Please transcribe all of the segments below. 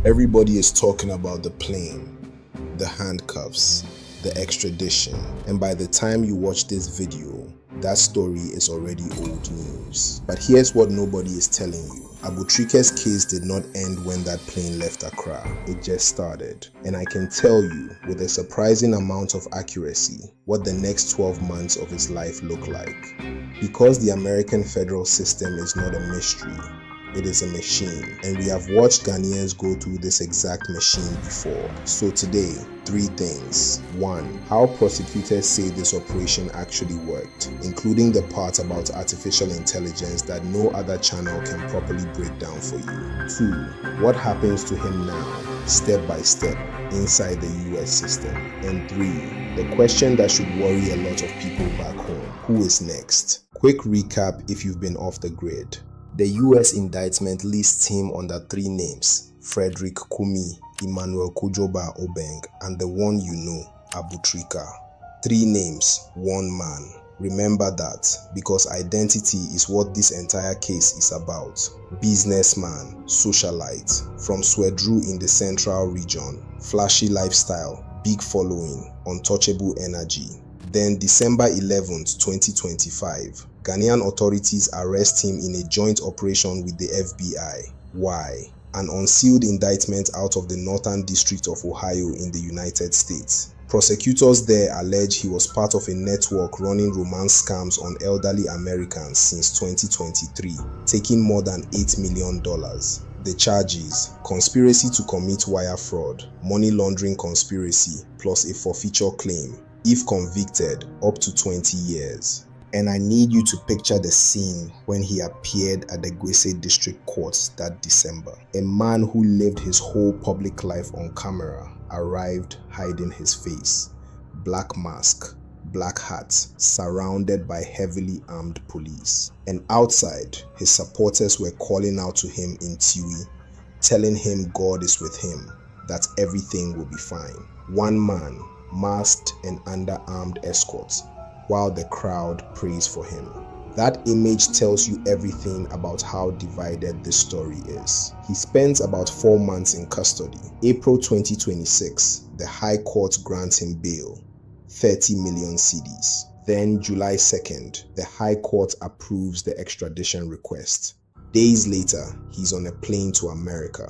Everybody is talking about the plane, the handcuffs, the extradition, and by the time you watch this video, that story is already old news. But here's what nobody is telling you. Abu Trica's case did not end when that plane left Accra. It just started. And I can tell you, with a surprising amount of accuracy, what the next 12 months of his life look like. Because the American federal system is not a mystery, it is a machine, and we have watched Ghanaians go through this exact machine before. So today, 3 things. 1. How prosecutors say this operation actually worked, including the part about artificial intelligence that no other channel can properly break down for you. 2. What happens to him now, step by step, inside the US system. And 3. The question that should worry a lot of people back home. Who is next? Quick recap if you've been off the grid. The US indictment lists him under 3 names: Frederick Kumi, Emmanuel Kojoba Obeng, and the one you know, Abu Trica. 3 names, 1 man. Remember that, because identity is what this entire case is about. Businessman, socialite, from Swedru in the central region, flashy lifestyle, big following, untouchable energy. Then December 11th, 2025, Ghanaian authorities arrest him in a joint operation with the FBI. Why? An unsealed indictment out of the Northern District of Ohio in the United States. Prosecutors there allege he was part of a network running romance scams on elderly Americans since 2023, taking more than $8 million. The charges: conspiracy to commit wire fraud, money laundering conspiracy, plus a forfeiture claim. If convicted, up to 20 years. And I need you to picture the scene when he appeared at the Gwese District Court that December. A man who lived his whole public life on camera arrived hiding his face. Black mask, black hat, surrounded by heavily armed police. And outside, his supporters were calling out to him in Tiwi, telling him God is with him, that everything will be fine. 1 man, masked and under armed escorts, while the crowd prays for him. That image tells you everything about how divided this story is. He spends about 4 months in custody. April 2026, the High Court grants him bail, 30 million cedis. Then July 2nd, the High Court approves the extradition request. Days later, he's on a plane to America.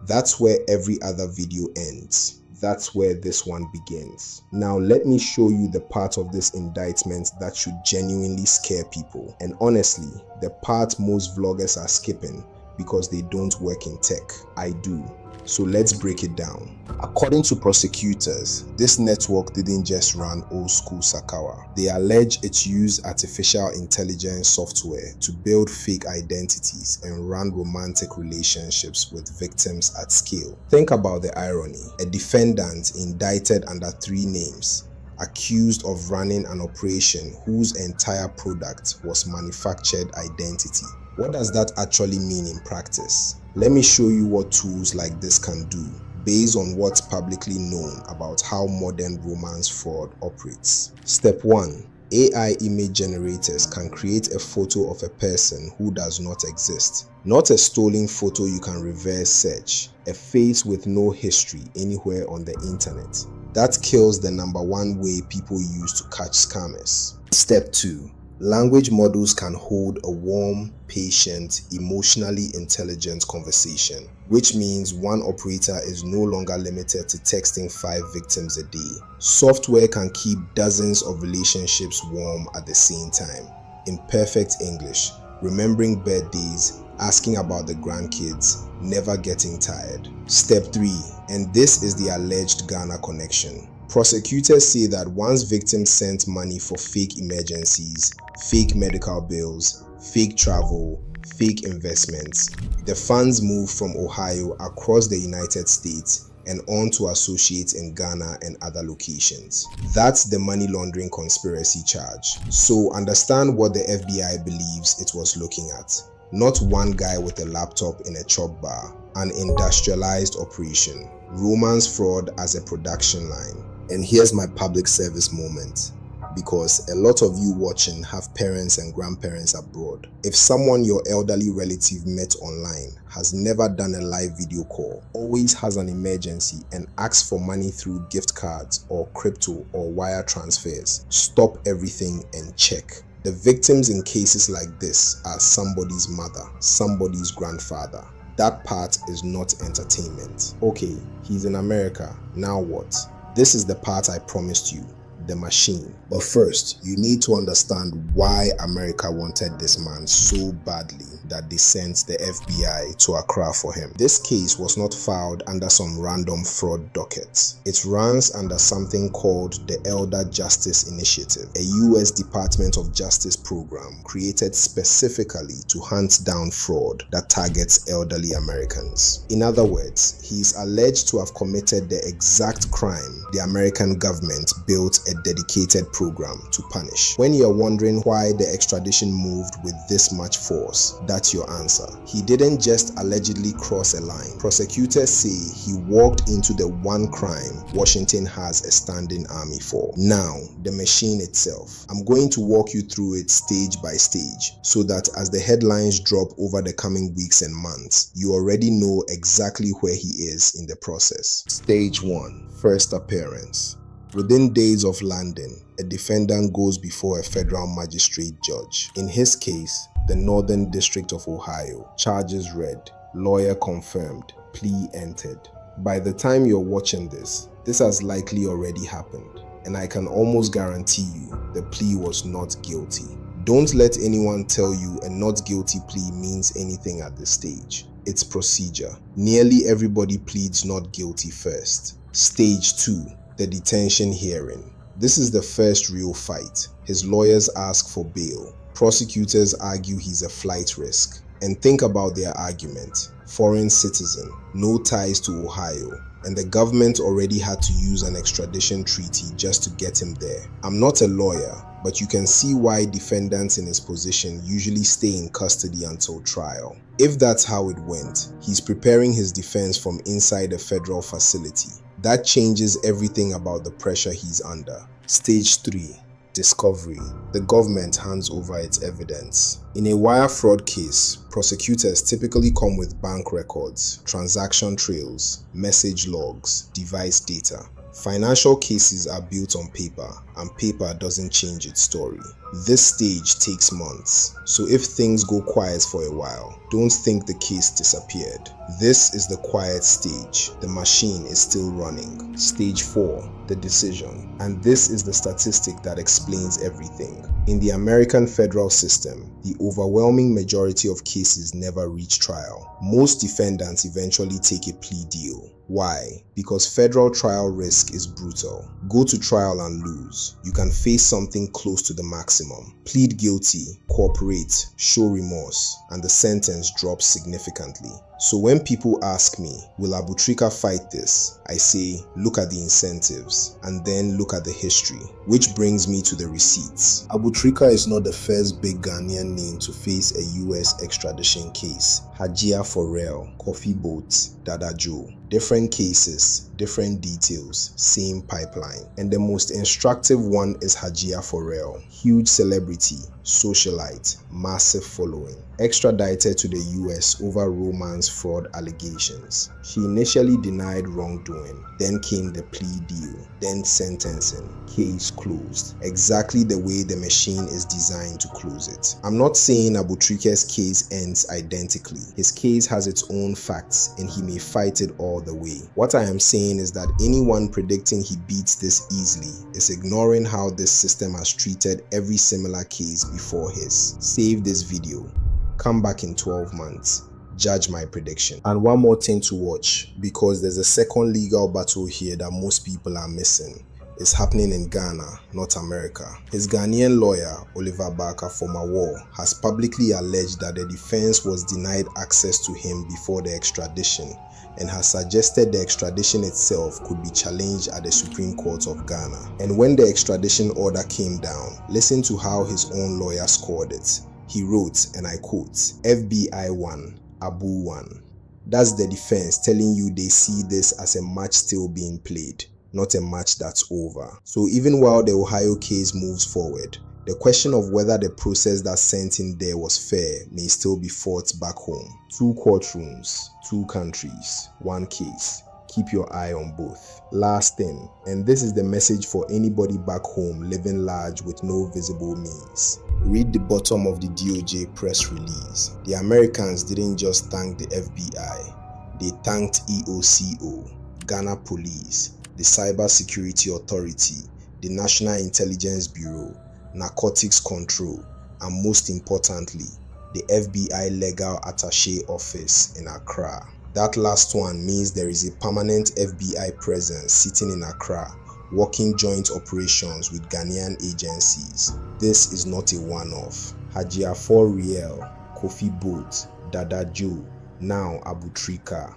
That's where every other video ends. That's where this one begins. Now let me show you the part of this indictment that should genuinely scare people. And honestly, the part most vloggers are skipping because they don't work in tech. I do. So let's break it down. According to prosecutors, this network didn't just run old school Sakawa. They allege it used artificial intelligence software to build fake identities and run romantic relationships with victims at scale. Think about the irony. A defendant indicted under 3 names, accused of running an operation whose entire product was manufactured identity. What does that actually mean in practice? Let me show you what tools like this can do, based on what's publicly known about how modern romance fraud operates. Step 1. AI image generators can create a photo of a person who does not exist. Not a stolen photo you can reverse search, a face with no history anywhere on the internet. That kills the #1 way people use to catch scammers. Step 2. Language models can hold a warm, patient, emotionally intelligent conversation, which means one operator is no longer limited to texting 5 victims a day. Software can keep dozens of relationships warm at the same time, in perfect English, remembering birthdays, asking about the grandkids, never getting tired. Step 3, and this is the alleged Ghana connection. Prosecutors say that once victims sent money for fake emergencies, fake medical bills, fake travel, fake investments, the funds moved from Ohio across the United States and on to associates in Ghana and other locations. That's the money laundering conspiracy charge. So understand what the FBI believes it was looking at. Not one guy with a laptop in a chop bar, an industrialized operation. Romance fraud as a production line. And here's my public service moment. because a lot of you watching have parents and grandparents abroad. If someone your elderly relative met online has never done a live video call, always has an emergency and asks for money through gift cards or crypto or wire transfers, stop everything and check. The victims in cases like this are somebody's mother, somebody's grandfather. That part is not entertainment. Okay, he's in America, now what? This is the part I promised you. The machine. But first, you need to understand why America wanted this man so badly that they sent the FBI to Accra for him. This case was not filed under some random fraud docket. It runs under something called the Elder Justice Initiative, a US Department of Justice program created specifically to hunt down fraud that targets elderly Americans. In other words, he is alleged to have committed the exact crime the American government built a dedicated program to punish. When you're wondering why the extradition moved with this much force, that's your answer. He didn't just allegedly cross a line. Prosecutors say he walked into the one crime Washington has a standing army for. Now, the machine itself. I'm going to walk you through it stage by stage so that as the headlines drop over the coming weeks and months, you already know exactly where he is in the process. Stage 1. First appearance. Within days of landing, a defendant goes before a federal magistrate judge. In his case, the Northern District of Ohio. Charges read, lawyer confirmed, plea entered. By the time you're watching this has likely already happened, and I can almost guarantee you the plea was not guilty. Don't let anyone tell you a not guilty plea means anything at this stage. It's procedure. Nearly everybody pleads not guilty first. Stage 2. The detention hearing. This is the first real fight. His lawyers ask for bail. Prosecutors argue he's a flight risk. And think about their argument. Foreign citizen, no ties to Ohio, and the government already had to use an extradition treaty just to get him there. I'm not a lawyer, but you can see why defendants in his position usually stay in custody until trial. If that's how it went, he's preparing his defense from inside a federal facility. That changes everything about the pressure he's under. Stage 3. Discovery. The government hands over its evidence. In a wire fraud case, prosecutors typically come with bank records, transaction trails, message logs, device data. Financial cases are built on paper, and paper doesn't change its story. This stage takes months, so if things go quiet for a while, don't think the case disappeared. This is the quiet stage. The machine is still running. Stage 4. The decision. And this is the statistic that explains everything. In the American federal system, the overwhelming majority of cases never reach trial. Most defendants eventually take a plea deal. Why? Because federal trial risk is brutal. Go to trial and lose. You can face something close to the maximum. Plead guilty, cooperate, show remorse, and the sentence drops significantly. So when people ask me, will Abu Trica fight this? I say, look at the incentives, and then look at the history, which brings me to the receipts. Abu Trica is not the first big Ghanaian name to face a US extradition case. Hajia Forel, Coffee Boat, Dada Joe. Different cases, different details, same pipeline. And the most instructive one is Hajia Forel. Huge celebrity, socialite, massive following. Extradited to the US over romance fraud allegations. She initially denied wrongdoing, then came the plea deal, then sentencing. Case closed. Exactly the way the machine is designed to close it. I'm not saying Abu Trica's case ends identically. His case has its own facts and he may fight it all the way. What I am saying is that anyone predicting he beats this easily is ignoring how this system has treated every similar case before his. Save this video. Come back in 12 months. Judge my prediction. And one more thing to watch, because there's a second legal battle here that most people are missing. It's happening in Ghana, not America. His Ghanaian lawyer, Oliver Barker-Formawar, has publicly alleged that the defense was denied access to him before the extradition and has suggested the extradition itself could be challenged at the Supreme Court of Ghana. And when the extradition order came down, listen to how his own lawyer scored it. He wrote, and I quote, FBI 1, Abu 1. That's the defense telling you they see this as a match still being played. not a match that's over. So even while the Ohio case moves forward, the question of whether the process that sent him there was fair may still be fought back home. 2 courtrooms, 2 countries, 1 case. Keep your eye on both. Last thing, and this is the message for anybody back home living large with no visible means. Read the bottom of the DOJ press release. The Americans didn't just thank the FBI, they thanked EOCO, Ghana Police, the Cyber Security Authority, the National Intelligence Bureau, Narcotics Control, and most importantly, the FBI Legal Attaché Office in Accra. That last one means there is a permanent FBI presence sitting in Accra, working joint operations with Ghanaian agencies. This is not a one-off. Haji Afor Riel, Kofi Boat, Dada Joe, now Abu Trica.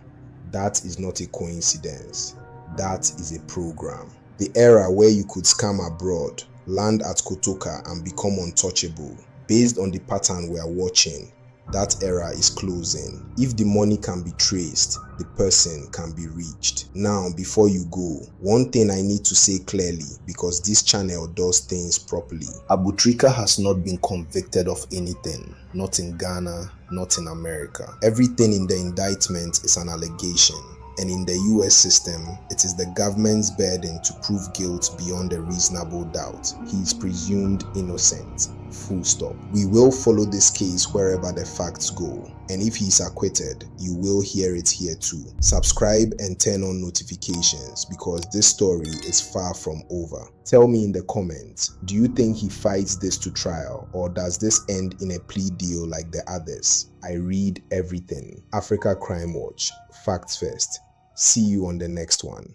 That is not a coincidence. That is a program. The era where you could scam abroad, land at Kotoka and become untouchable. Based on the pattern we are watching, that era is closing. If the money can be traced, the person can be reached. Now, before you go, one thing I need to say clearly, because this channel does things properly. Abu Trica has not been convicted of anything. Not in Ghana, not in America. Everything in the indictment is an allegation. And in the US system, it is the government's burden to prove guilt beyond a reasonable doubt. He is presumed innocent. Full stop. We will follow this case wherever the facts go. And if he is acquitted, you will hear it here too. Subscribe and turn on notifications because this story is far from over. Tell me in the comments, do you think he fights this to trial or does this end in a plea deal like the others? I read everything. Africa Crime Watch. Facts first. See you on the next one.